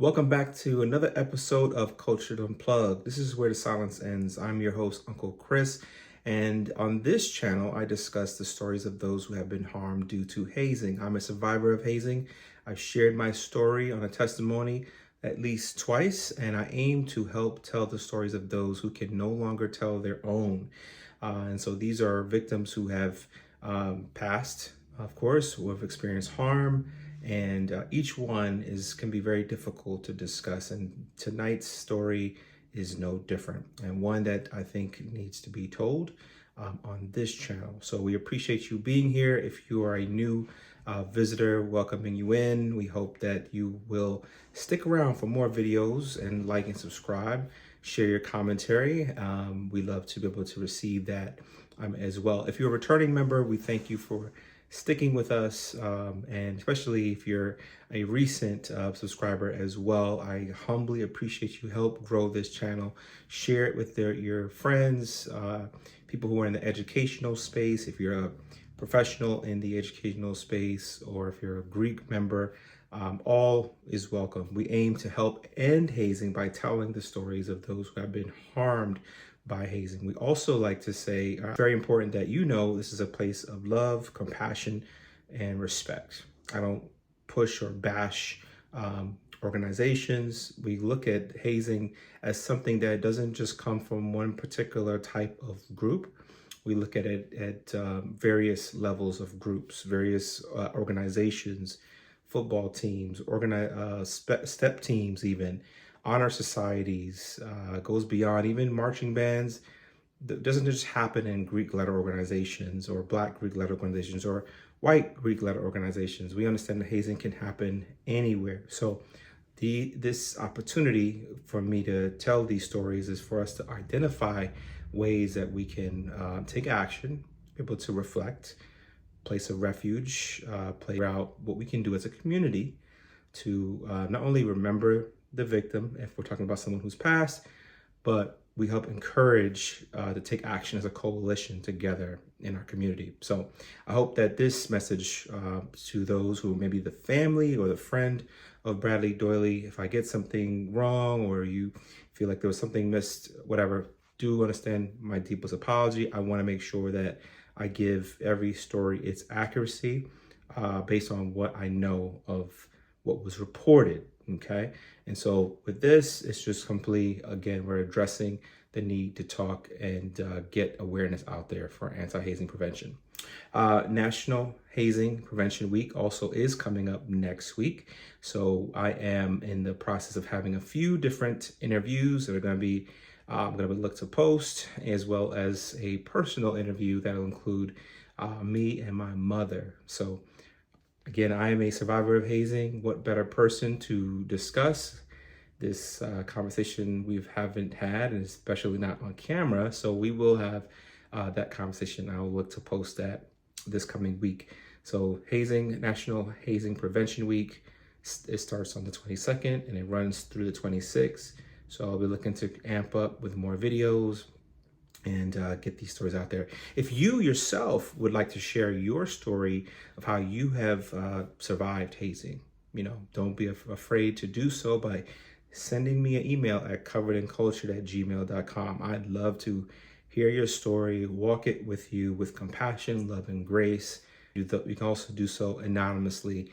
Welcome back to another episode of Cultured Unplugged. This is where the silence ends. I'm your host, Uncle Chris, and on this channel, I discuss the stories of those who have been harmed due to hazing. I'm a survivor of hazing. I've shared my story on a testimony at least twice, and I aim to help tell the stories of those who can no longer tell their own. And so these are victims who have passed, of course, who have experienced harm, and each one can be very difficult to discuss. And tonight's story is no different, and one that I think needs to be told on this channel. So we appreciate you being here. If you are a new visitor, welcoming you in. We hope that you will stick around for more videos and like and subscribe. Share your commentary. We love to be able to receive that as well. If you're a returning member, we thank you for sticking with us, and especially if you're a recent subscriber as well. I humbly appreciate you help grow this channel. Share it with your friends, people who are in the educational space. If you're a professional in the educational space, or if you're a Greek member, all is welcome. We aim to help end hazing by telling the stories of those who have been harmed by hazing. We also like to say, very important that you know this is a place of love, compassion, and respect. I don't push or bash organizations. We look at hazing as something that doesn't just come from one particular type of group. We look at it at various levels of groups, various organizations, football teams, step teams, even honor societies, goes beyond even marching bands. That doesn't just happen in Greek letter organizations or Black Greek letter organizations or white Greek letter organizations. We understand that hazing can happen anywhere. So this opportunity for me to tell these stories is for us to identify ways that we can take action, be able to reflect, place of refuge, play out what we can do as a community to not only remember the victim, if we're talking about someone who's passed, but we help encourage to take action as a coalition together in our community. So I hope that this message to those who may be the family or the friend of Bradley Doyley, if I get something wrong or you feel like there was something missed, whatever, do understand my deepest apology. I want to make sure that I give every story its accuracy based on what I know of what was reported. Okay. And so with this, it's just complete, again, we're addressing the need to talk and get awareness out there for anti-hazing prevention. National Hazing Prevention Week also is coming up next week. So I am in the process of having a few different interviews that are going to be, I'm going to look to post, as well as a personal interview that'll include me and my mother. So again, I am a survivor of hazing. What better person to discuss this conversation we haven't had, and especially not on camera. So we will have that conversation. I will look to post that this coming week. So National Hazing Prevention Week, it starts on the 22nd and it runs through the 26th. So I'll be looking to amp up with more videos and get these stories out there. If you yourself would like to share your story of how you have survived hazing, don't be afraid to do so by sending me an email at coveredandcultured@gmail.com. I'd love to hear your story, walk it with you with compassion, love, and grace. You can also do so anonymously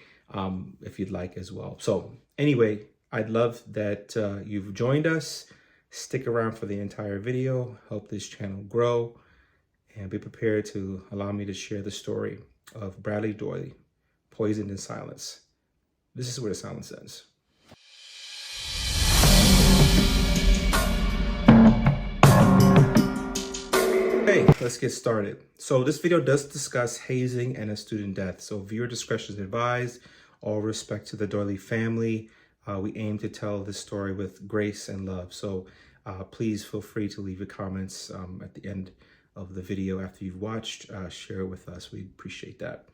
if you'd like as well. So anyway, I'd love that you've joined us. Stick around for the entire video, help this channel grow, and be prepared to allow me to share the story of Bradley Doyley, poisoned in silence. This is where the silence ends. Okay, let's get started. So this video does discuss hazing and a student death. So viewer discretion is advised. All respect to the Doyley family. We aim to tell this story with grace and love. So please feel free to leave your comments at the end of the video after you've watched. Share it with us. We appreciate that.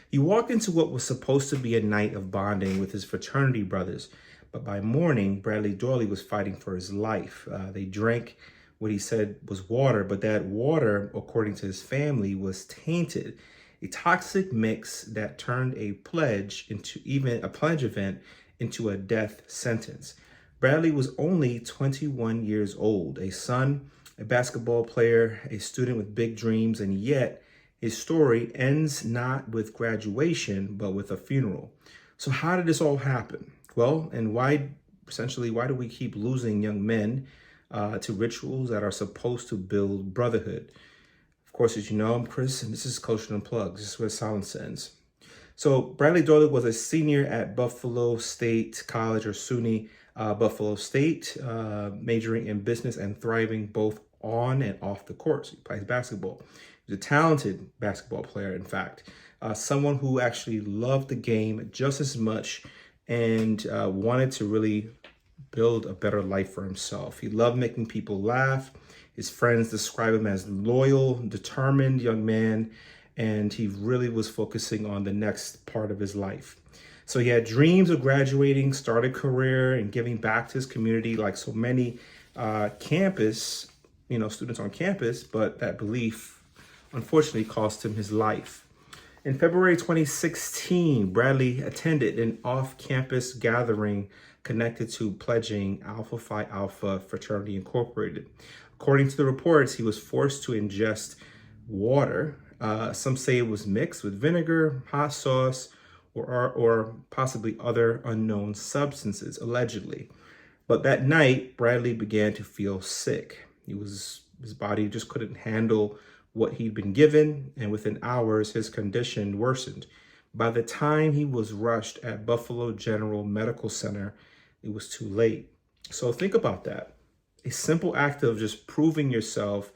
He walked into what was supposed to be a night of bonding with his fraternity brothers, but by morning, Bradley Doyley was fighting for his life. They drank what he said was water, but that water, according to his family, was tainted. A toxic mix that turned a pledge event into a death sentence. Bradley was only 21 years old, a son, a basketball player, a student with big dreams, and yet his story ends not with graduation, but with a funeral. So how did this all happen? Well, and why do we keep losing young men to rituals that are supposed to build brotherhood? Of course, as you know, I'm Chris, and this is Culture Unplugged. This is where silence ends. So Bradley Doyley was a senior at Buffalo State College, or SUNY Buffalo State, majoring in business and thriving both on and off the court. So he plays basketball. He's a talented basketball player, in fact. Someone who actually loved the game just as much and wanted to really build a better life for himself. He loved making people laugh. His friends describe him as loyal, determined young man, and he really was focusing on the next part of his life. So he had dreams of graduating, start a career, and giving back to his community like so many students on campus, but that belief unfortunately cost him his life. In February 2016, Bradley attended an off-campus gathering connected to pledging Alpha Phi Alpha Fraternity Incorporated. According to the reports, he was forced to ingest water. Some say it was mixed with vinegar, hot sauce, or possibly other unknown substances, allegedly. But that night, Bradley began to feel sick. His body just couldn't handle what he'd been given, and within hours, his condition worsened. By the time he was rushed at Buffalo General Medical Center, it was too late. So think about that. A simple act of just proving yourself,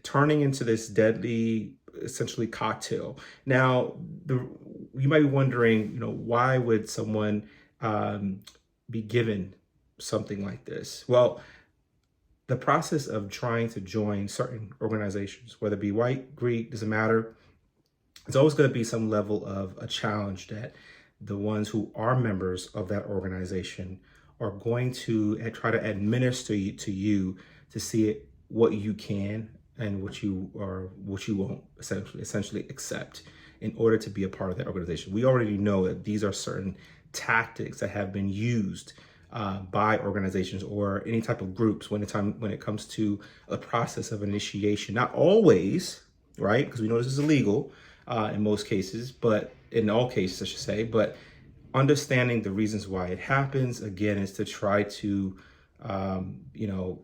turning into this deadly, essentially, cocktail. Now, you might be wondering, why would someone be given something like this? Well, the process of trying to join certain organizations, whether it be white, Greek, doesn't matter, it's always going to be some level of a challenge that the ones who are members of that organization are going to try to administer to you to see what you can and what you won't essentially accept in order to be a part of that organization. We already know that these are certain tactics that have been used by organizations or any type of groups when it comes to a process of initiation. Not always, right? Because we know this is illegal in most cases, but in all cases, I should say. But understanding the reasons why it happens, again, is to try to,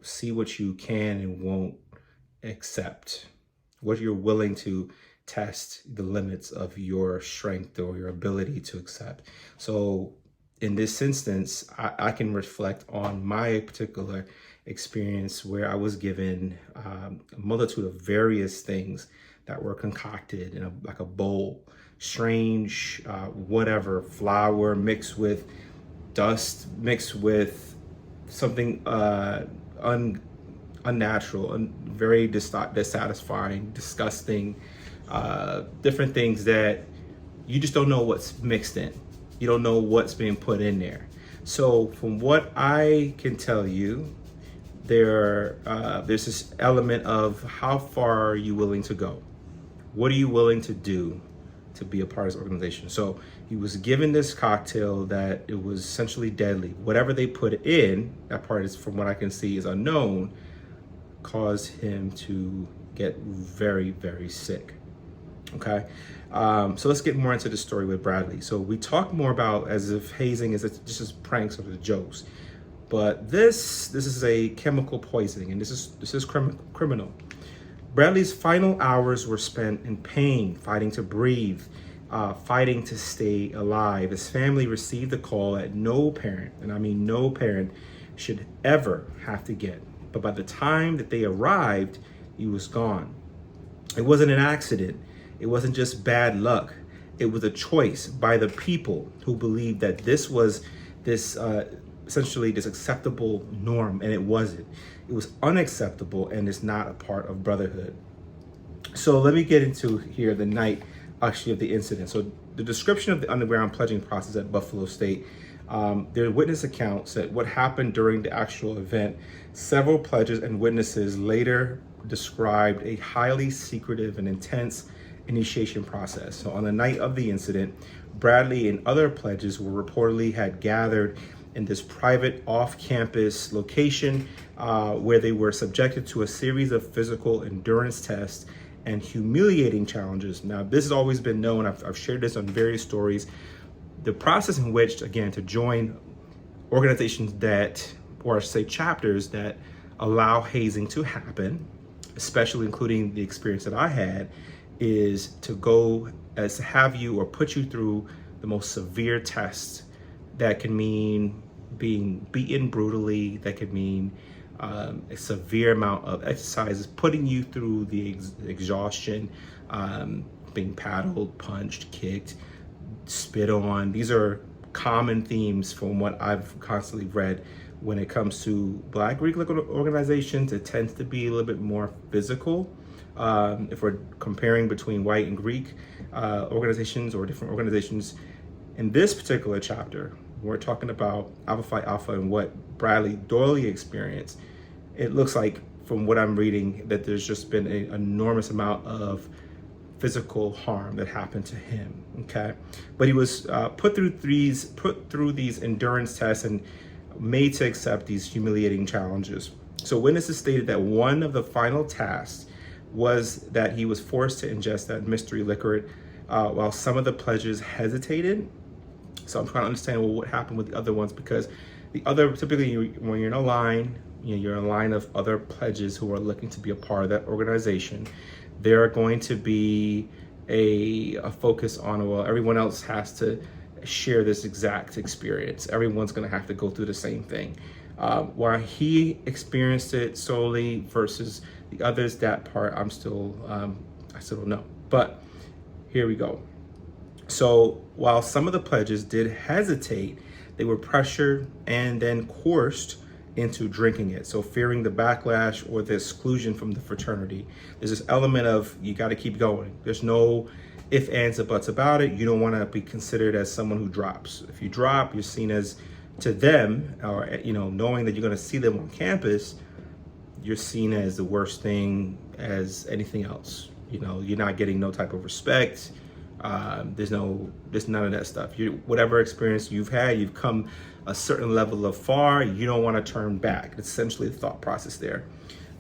see what you can and won't accept, what you're willing to test the limits of your strength or your ability to accept. So in this instance, I can reflect on my particular experience where I was given a multitude of various things that were concocted in like a bowl, strange, whatever, flour mixed with dust, mixed with something unnatural, very dissatisfying, disgusting, different things that you just don't know what's mixed in. You don't know what's being put in there. So from what I can tell you, there's this element of how far are you willing to go? What are you willing to do to be a part of this organization? So he was given this cocktail that it was essentially deadly. Whatever they put in, that part is, from what I can see, is unknown, caused him to get very, very sick. Okay, so let's get more into the story with Bradley. So we talk more about as if hazing is just pranks or the jokes, but this is a chemical poisoning, and this is criminal. Bradley's final hours were spent in pain, fighting to breathe, fighting to stay alive. His family received the call that no parent, and I mean no parent, should ever have to get. But by the time that they arrived, he was gone. It wasn't an accident. It wasn't just bad luck. It was a choice by the people who believed that this was essentially this acceptable norm, and it wasn't. It was unacceptable, and it's not a part of brotherhood. So let me get into here the night actually of the incident. So the description of the underground pledging process at Buffalo State, there are witness accounts that what happened during the actual event. Several pledges and witnesses later described a highly secretive and intense initiation process. So on the night of the incident, Bradley and other pledges were reportedly had gathered in this private off-campus location where they were subjected to a series of physical endurance tests and humiliating challenges. Now, this has always been known. I've shared this on various stories. The process in which, again, to join organizations that, or say chapters that allow hazing to happen, especially including the experience that I had, is to go as to have you or put you through the most severe tests. That can mean being beaten brutally, that could mean a severe amount of exercises, putting you through the exhaustion, being paddled, punched, kicked, spit on. These are common themes from what I've constantly read. When it comes to Black Greek organizations, it tends to be a little bit more physical. If we're comparing between white and Greek organizations or different organizations, in this particular chapter, we're talking about Alpha Phi Alpha and what Bradley Doyley experienced. It looks like, from what I'm reading, that there's just been an enormous amount of physical harm that happened to him. Okay, but he was put through these endurance tests and made to accept these humiliating challenges. So witnesses stated that one of the final tasks was that he was forced to ingest that mystery liquid while some of the pledges hesitated. So I'm trying to understand what happened with the other ones, because the other, typically when you're in a line, you're in a line of other pledges who are looking to be a part of that organization. There are going to be a focus on, well, everyone else has to share this exact experience. Everyone's going to have to go through the same thing. While he experienced it solely versus the others, that part I still don't know. But here we go. So while some of the pledges did hesitate, they were pressured and then coerced into drinking it. So fearing the backlash or the exclusion from the fraternity. There's this element of, you got to keep going. There's no if, ands, or buts about it. You don't want to be considered as someone who drops. If you drop, you're seen as, to them, or knowing that you're going to see them on campus, you're seen as the worst thing as anything else. You're not getting no type of respect. There's none of that stuff. Whatever experience you've had, you've come a certain level of far, you don't want to turn back. It's essentially the thought process there.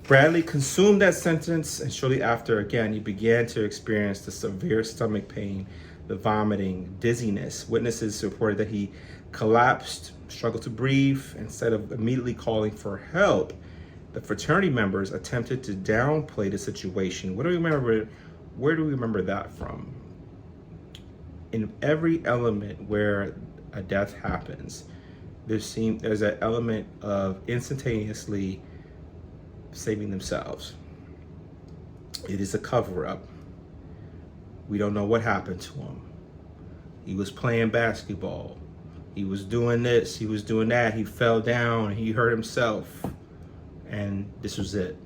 Bradley consumed that sentence, and shortly after, again, he began to experience the severe stomach pain, the vomiting, dizziness. Witnesses reported that he collapsed, struggled to breathe. Instead of immediately calling for help, the fraternity members attempted to downplay the situation. Where do we remember that from? In every element where a death happens, there's an element of instantaneously saving themselves. It is a cover-up. We don't know what happened to him. He was playing basketball. He was doing this, he was doing that. He fell down, he hurt himself, and this was it.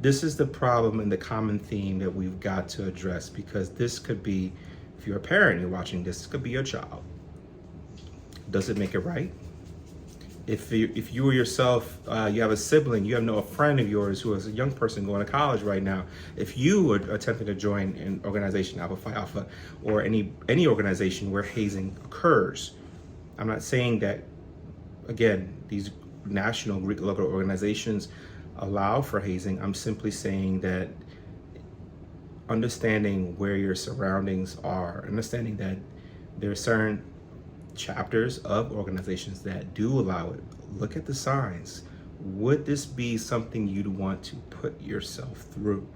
This is the problem and the common theme that we've got to address, because this could be, if you're a parent and you're watching this could be your child. Does it make it right? If you or yourself, you have a sibling, you have a friend of yours who is a young person going to college right now, if you are attempting to join an organization, Alpha Phi Alpha, or any organization where hazing occurs, I'm not saying that, again, these national Greek local organizations allow for hazing. I'm simply saying that understanding where your surroundings are, understanding that there are certain chapters of organizations that do allow it. Look at the signs. Would this be something you'd want to put yourself through?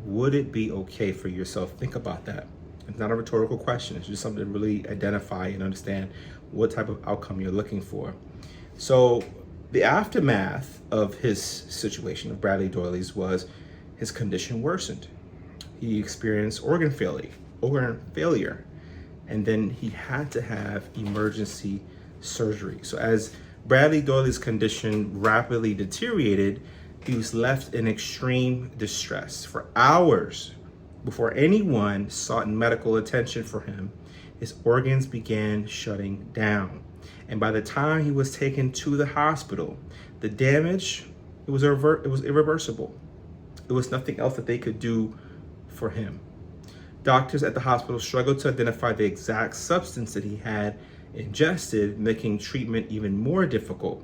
Would it be okay for yourself? Think about that. It's not a rhetorical question. It's just something to really identify and understand what type of outcome you're looking for. So the aftermath of his situation, of Bradley Doyley's, was his condition worsened. He experienced organ failure, and then he had to have emergency surgery. So as Bradley Doyley's condition rapidly deteriorated, he was left in extreme distress for hours before anyone sought medical attention for him. His organs began shutting down, and by the time he was taken to the hospital, the damage, it was irreversible. It was nothing else that they could do for him. Doctors at the hospital struggled to identify the exact substance that he had ingested, making treatment even more difficult.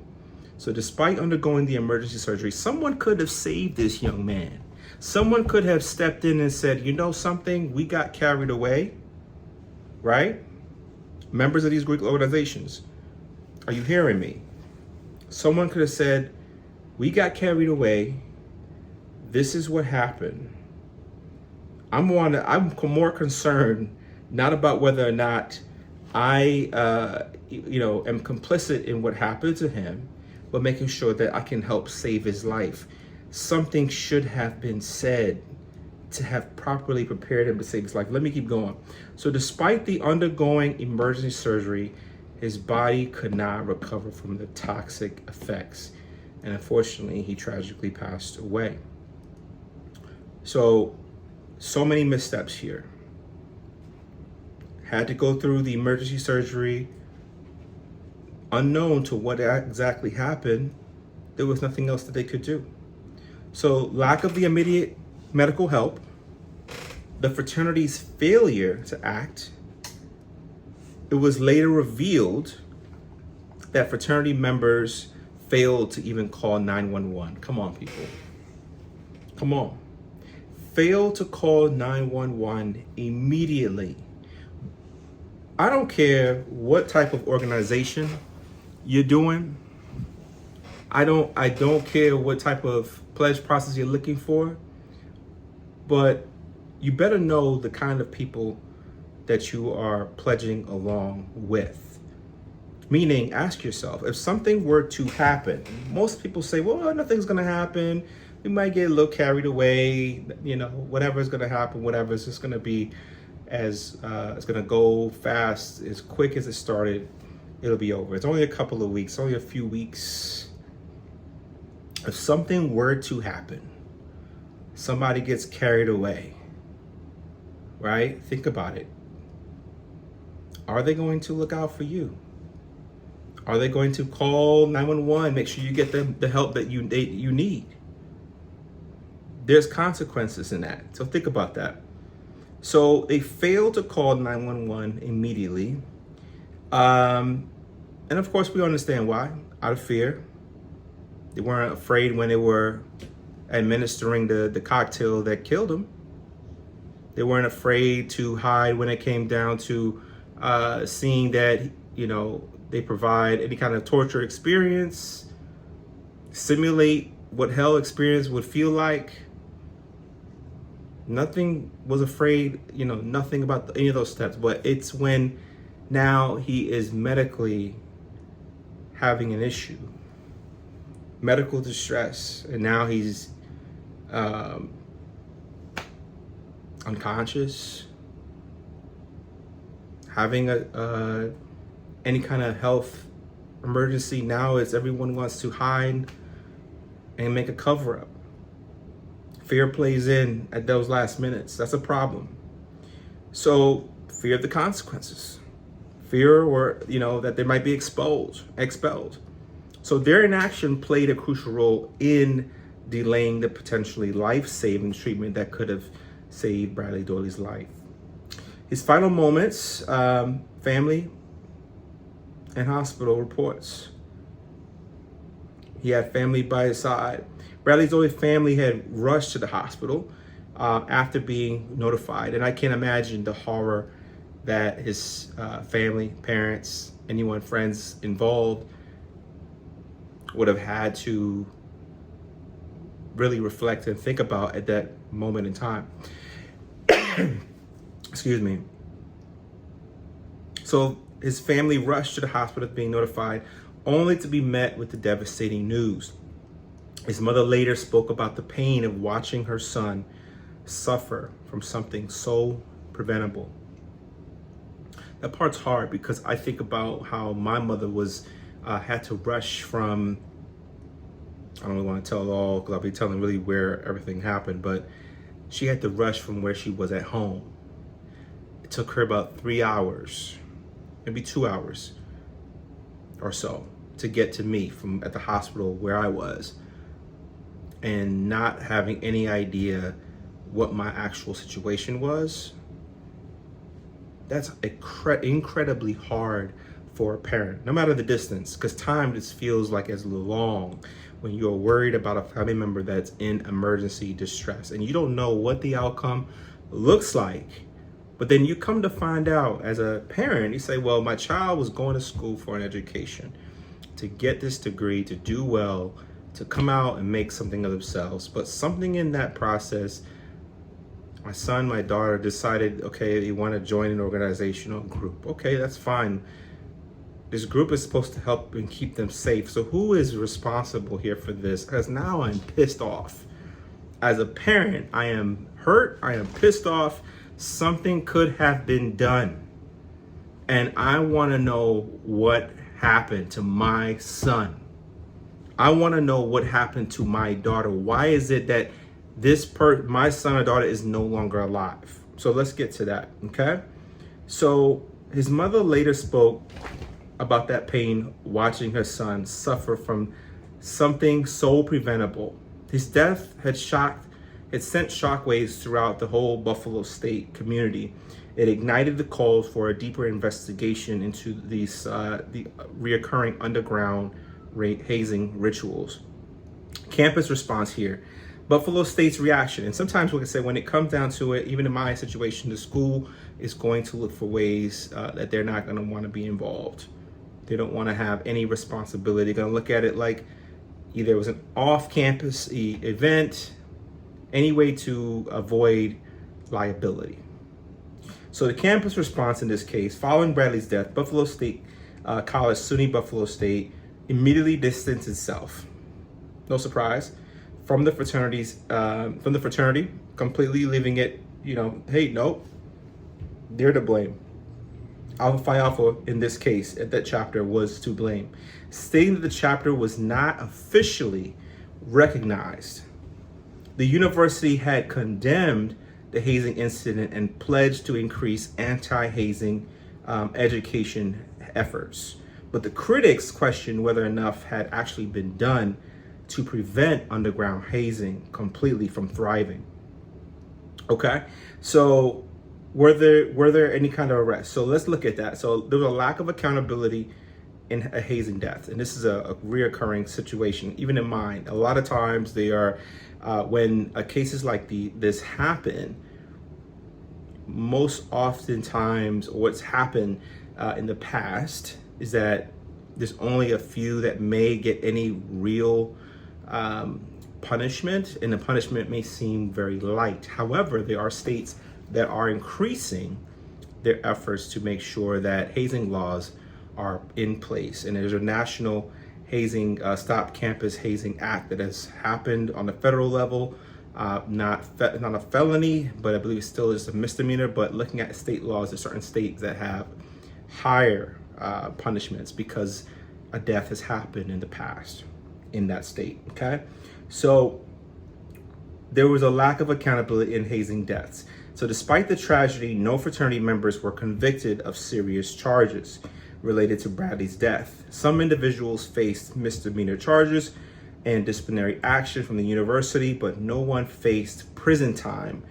So despite undergoing the emergency surgery, someone could have saved this young man. Someone could have stepped in and said, you know something, we got carried away, right? Members of these Greek organizations, are you hearing me? Someone could have said, we got carried away. This is what happened. I'm more concerned not about whether or not I, am complicit in what happened to him, but making sure that I can help save his life. Something should have been said to have properly prepared him to save his life. Let me keep going. So despite the undergoing emergency surgery, his body could not recover from the toxic effects. And unfortunately, he tragically passed away. So many missteps here. Had to go through the emergency surgery, unknown to what exactly happened. There was nothing else that they could do. So lack of the immediate medical help, the fraternity's failure to act. It was later revealed that fraternity members failed to even call 911. Come on, people. Come on. Failed to call 911 immediately. I don't care what type of organization you're doing. I don't care what type of pledge process you're looking for, but you better know the kind of people that you are pledging along with. Meaning, ask yourself, if something were to happen, most people say, well, nothing's gonna happen. We might get a little carried away, whatever's gonna happen, whatever, it's just gonna be it's gonna go fast, as quick as it started, it'll be over. It's only a couple of weeks, only a few weeks. If something were to happen, somebody gets carried away, right? Think about it. Are they going to look out for you? Are they going to call 911, make sure you get the help that you need? There's consequences in that. So think about that. So they failed to call 911 immediately. And of course, we understand why. Out of fear. They weren't afraid when they were administering the cocktail that killed him. They weren't afraid to hide when it came down to seeing that, they provide any kind of torture experience, simulate what hell experience would feel like. Nothing was afraid, nothing about any of those steps. But it's when now he is medically having an issue, medical distress, and now he's unconscious, having any kind of health emergency. Now it's everyone wants to hide and make a cover up. Fear plays in at those last minutes. That's a problem. So fear of the consequences, fear that they might be expelled. So their inaction played a crucial role in delaying the potentially life-saving treatment that could have saved Bradley Doyley's life. His final moments, family and hospital reports. He had family by his side. Bradley Doyley's family had rushed to the hospital after being notified. And I can't imagine the horror that his family, parents, anyone, friends involved would have had to really reflect and think about at that moment in time. Excuse me. So his family rushed to the hospital being notified, only to be met with the devastating news. His mother later spoke about the pain of watching her son suffer from something so preventable. That part's hard because I think about how my mother had to rush from, I don't really want to tell it all because I'll be telling really where everything happened, but she had to rush from where she was at home. It took her about 3 hours, maybe 2 hours or so to get to me from at the hospital where I was, and not having any idea what my actual situation was. That's incredibly hard for a parent, no matter the distance, because time just feels like it's long when you're worried about a family member that's in emergency distress and you don't know what the outcome looks like. But then you come to find out as a parent, you say, well, my child was going to school for an education, to get this degree, to do well, to come out and make something of themselves. But something in that process, my son, my daughter decided, okay, they want to join an organizational group. Okay, that's fine. This group is supposed to help and keep them safe. So who is responsible here for this? Because now I'm pissed off. As a parent, I am hurt. I am pissed off. Something could have been done. And I want to know what happened to my son. I want to know what happened to my daughter. Why is it that my son or daughter is no longer alive? So let's get to that, okay? So his mother later spoke about that pain watching her son suffer from something so preventable. His death had sent shockwaves throughout the whole Buffalo State community. It ignited the calls for a deeper investigation into the reoccurring underground hazing rituals. Campus response here. Buffalo State's reaction, and sometimes we can say when it comes down to it, even in my situation, the school is going to look for ways that they're not going to want to be involved. They don't want to have any responsibility. They're going to look at it like either it was an off-campus event, any way to avoid liability. So the campus response in this case, following Bradley's death, Buffalo State College, SUNY Buffalo State, immediately distanced itself. No surprise. From the fraternity, completely leaving it, hey, no, they're to blame. Alpha Phi Alpha, in this case, at that chapter, was to blame, stating that the chapter was not officially recognized. The university had condemned the hazing incident and pledged to increase anti-hazing education efforts. But the critics questioned whether enough had actually been done to prevent underground hazing completely from thriving. Okay, so were there any kind of arrests? So let's look at that. So there was a lack of accountability in a hazing death, and this is a reoccurring situation, even in mine. A lot of times they are, when cases like this happen, most oftentimes what's happened in the past is that there's only a few that may get any real punishment, and the punishment may seem very light. However, there are states that are increasing their efforts to make sure that hazing laws are in place. And there's a national hazing, Stop Campus Hazing Act that has happened on the federal level. Not a felony, but I believe it still is a misdemeanor. But looking at state laws, there's certain states that have higher punishments because a death has happened in the past in that state, okay? So there was a lack of accountability in hazing deaths. So despite the tragedy, no fraternity members were convicted of serious charges related to Bradley's death. Some individuals faced misdemeanor charges and disciplinary action from the university, but no one faced prison time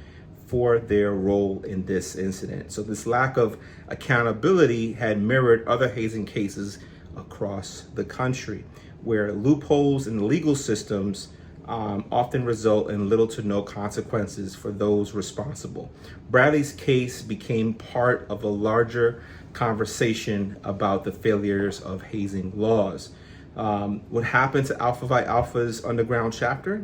for their role in this incident. So this lack of accountability had mirrored other hazing cases across the country, where loopholes in the legal systems often result in little to no consequences for those responsible. Bradley's case became part of a larger conversation about the failures of hazing laws. What happened to Alpha Phi Alpha's underground chapter?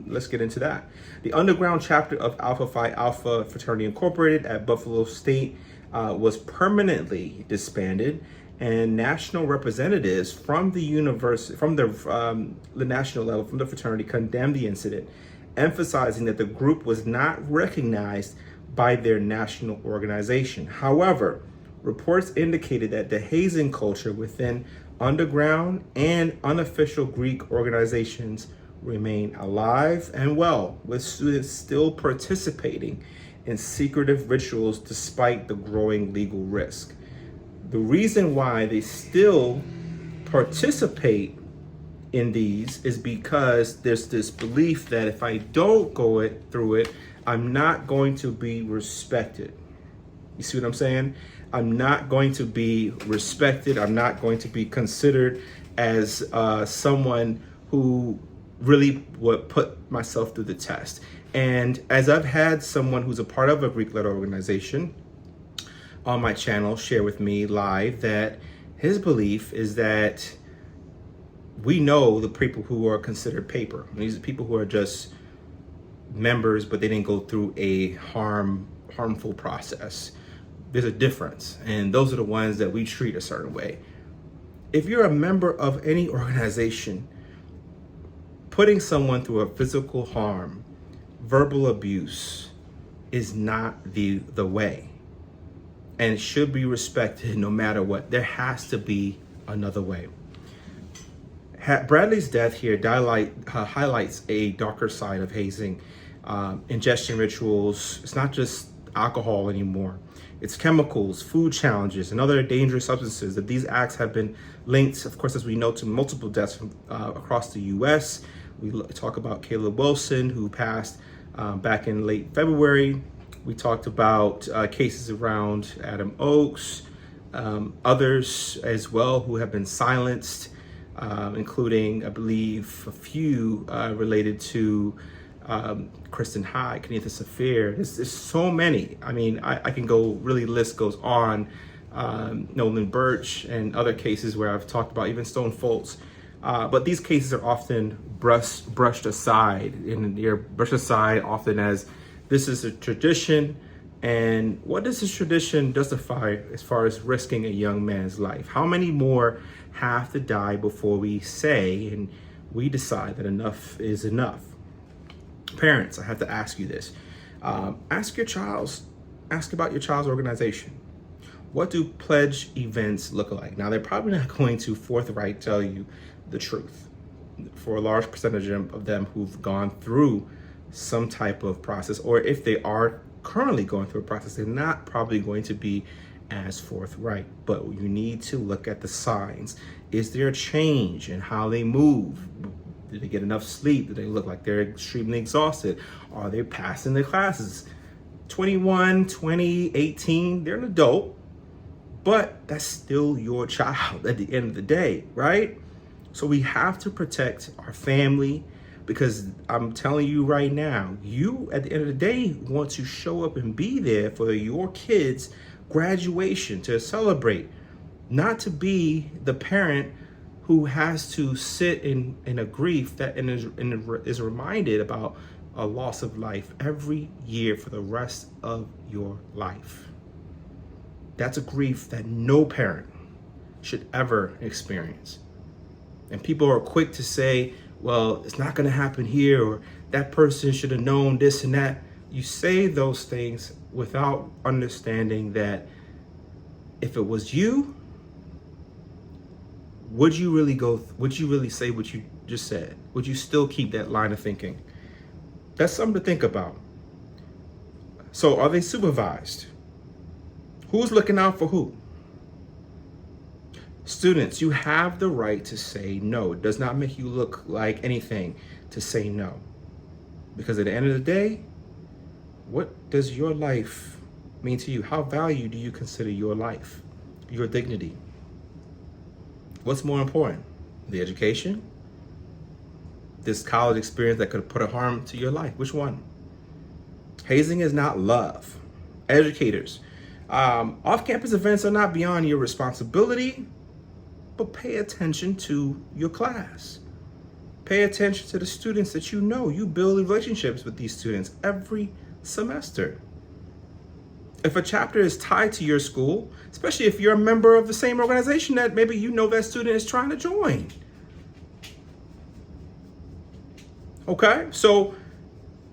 Let's get into that. The underground chapter of Alpha Phi Alpha Fraternity Incorporated at Buffalo State was permanently disbanded, and national representatives from the university, from the national level, from the fraternity, condemned the incident, emphasizing that the group was not recognized by their national organization. However, reports indicated that the hazing culture within underground and unofficial Greek organizations remain alive and well, with students still participating in secretive rituals despite the growing legal risk. The reason why they still participate in these is because there's this belief that if I don't go through it, I'm not going to be respected. You see what I'm saying? I'm not going to be respected. I'm not going to be considered as someone who really would put myself through the test. And as I've had someone who's a part of a Greek-led organization on my channel share with me live that his belief is that we know the people who are considered paper. These are people who are just members, but they didn't go through a harmful process. There's a difference, and those are the ones that we treat a certain way. If you're a member of any organization, putting someone through a physical harm, verbal abuse is not the way, and should be respected no matter what. There has to be another way. Bradley's death here highlights a darker side of hazing. Ingestion rituals. It's not just alcohol anymore. It's chemicals, food challenges, and other dangerous substances. That these acts have been linked, of course, as we know, to multiple deaths across the U.S. We talk about Caleb Wilson, who passed back in late February. We talked about cases around Adam Oakes, others as well who have been silenced, including, I believe, a few related to Kristen Hyde, Kenitha Safir. There's so many. I mean, I can go, really, list goes on. Nolan Birch and other cases where I've talked about, even Stone Foltz. But these cases are often brushed aside, and they're brushed aside often as this is a tradition. And what does this tradition justify as far as risking a young man's life? How many more have to die before we say and we decide that enough is enough? Parents, I have to ask you this. Ask about your child's organization. What do pledge events look like? Now, they're probably not going to forthright tell you the truth. For a large percentage of them who've gone through some type of process, or if they are currently going through a process, they're not probably going to be as forthright. But you need to look at the signs. Is there a change in how they move? Did they get enough sleep? Do they look like they're extremely exhausted? Are they passing their classes? 21, 20, 18, they're an adult, but that's still your child at the end of the day, right? So we have to protect our family, because I'm telling you right now, you at the end of the day want to show up and be there for your kids' graduation, to celebrate, not to be the parent who has to sit in a grief that is reminded about a loss of life every year for the rest of your life. That's a grief that no parent should ever experience. And people are quick to say, well, it's not going to happen here, or that person should have known this and that. You say those things without understanding that if it was you, would you really say what you just said? Would you still keep that line of thinking? That's something to think about. So are they supervised? Who's looking out for who? Students, you have the right to say no. It does not make you look like anything to say no. Because at the end of the day, what does your life mean to you? How valued do you consider your life, your dignity? What's more important? The education? This college experience that could put a harm to your life? Which one? Hazing is not love. Educators, off-campus events are not beyond your responsibility, but pay attention to your class. Pay attention to the students that you know. You build relationships with these students every semester. If a chapter is tied to your school, especially if you're a member of the same organization that maybe you know that student is trying to join. Okay, so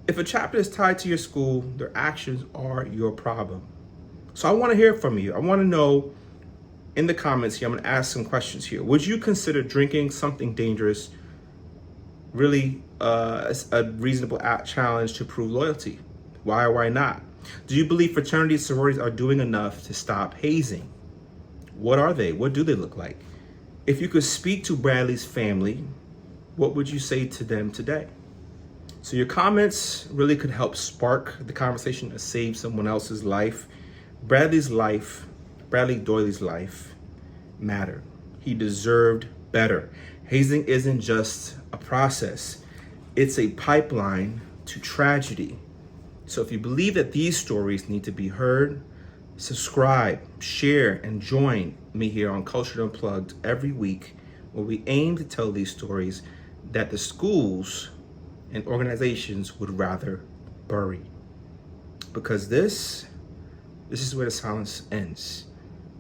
if a chapter is tied to your school, their actions are your problem. So I want to hear from you. I want to know in the comments here, I'm going to ask some questions here. Would you consider drinking something dangerous really a reasonable challenge to prove loyalty? Why or why not? Do you believe fraternities, sororities are doing enough to stop hazing? What are they? What do they look like? If you could speak to Bradley's family, what would you say to them today? So your comments really could help spark the conversation to save someone else's life. Bradley Doyley's life mattered. He deserved better. Hazing isn't just a process, it's a pipeline to tragedy. So if you believe that these stories need to be heard, subscribe, share, and join me here on Culture Unplugged every week, where we aim to tell these stories that the schools and organizations would rather bury. Because this is where the silence ends.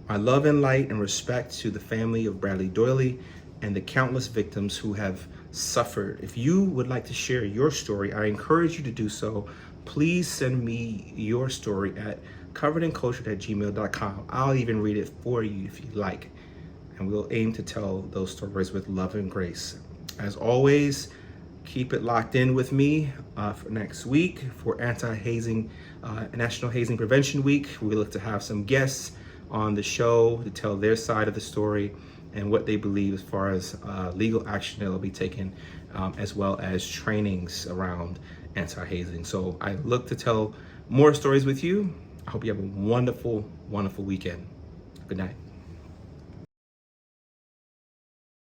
My love and light and respect to the family of Bradley Doyley and the countless victims who have suffered. If you would like to share your story, I encourage you to do so. Please send me your story at coveredinculture@gmail.com. I'll even read it for you if you like. And we'll aim to tell those stories with love and grace. As always, keep it locked in with me for next week for National Hazing Prevention Week. We look to have some guests on the show to tell their side of the story and what they believe as far as legal action that will be taken, as well as trainings around anti-hazing. So I look to tell more stories with you. I hope you have a wonderful, wonderful weekend. Good night.